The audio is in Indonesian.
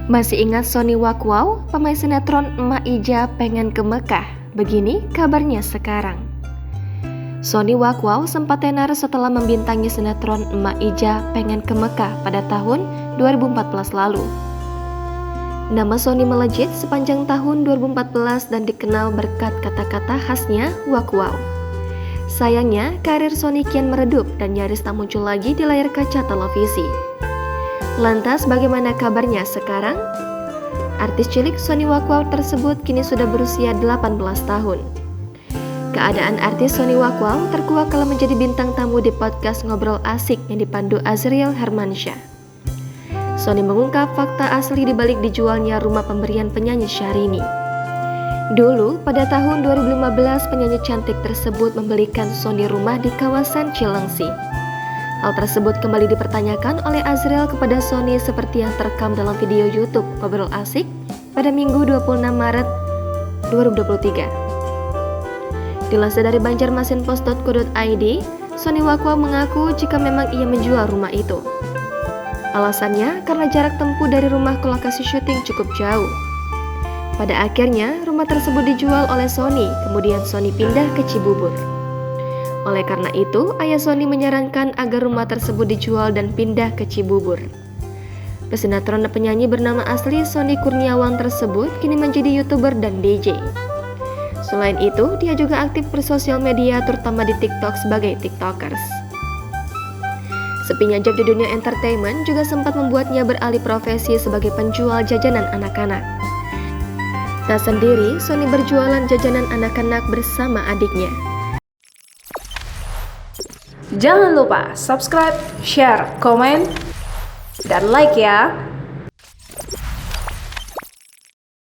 Masih ingat Sony Wakwau, pemain sinetron Emak Ija pengen ke Mekah? Begini kabarnya sekarang. Sony Wakwau sempat tenar setelah membintangi sinetron Emak Ija pengen ke Mekah pada tahun 2014 lalu. Nama Sony melejit sepanjang tahun 2014 dan dikenal berkat kata-kata khasnya Wakwau. Sayangnya, karir Sony kian meredup dan nyaris tak muncul lagi di layar kaca televisi. Lantas bagaimana kabarnya sekarang? Artis cilik Sony Wakwau tersebut kini sudah berusia 18 tahun. Keadaan artis Sony Wakwau terkuak kala menjadi bintang tamu di podcast Ngobrol Asik yang dipandu Azriel Hermansyah. Sony mengungkap fakta asli dibalik dijualnya rumah pemberian penyanyi Syahrini. Dulu, pada tahun 2015, penyanyi cantik tersebut membelikan Sony rumah di kawasan Cilengsi. Hal tersebut kembali dipertanyakan oleh Azriel kepada Sony seperti yang terekam dalam video YouTube Ngobrol Asik pada Minggu 26 Maret 2023. Dilansir dari banjarmasinpost.co.id, Sony Wakwau mengaku jika memang ia menjual rumah itu. Alasannya karena jarak tempuh dari rumah ke lokasi syuting cukup jauh. Pada akhirnya, rumah tersebut dijual oleh Sony, kemudian Sony pindah ke Cibubur. Oleh karena itu, ayah Sony menyarankan agar rumah tersebut dijual dan pindah ke Cibubur. Pesinetron dan penyanyi bernama asli Sony Kurniawan tersebut kini menjadi YouTuber dan DJ. Selain itu, dia juga aktif bersosial media terutama di TikTok sebagai TikTokers. Sepinya job di dunia entertainment juga sempat membuatnya beralih profesi sebagai penjual jajanan anak-anak. Tak sendiri, Sony berjualan jajanan anak-anak bersama adiknya. Jangan lupa subscribe, share, komen, dan like ya!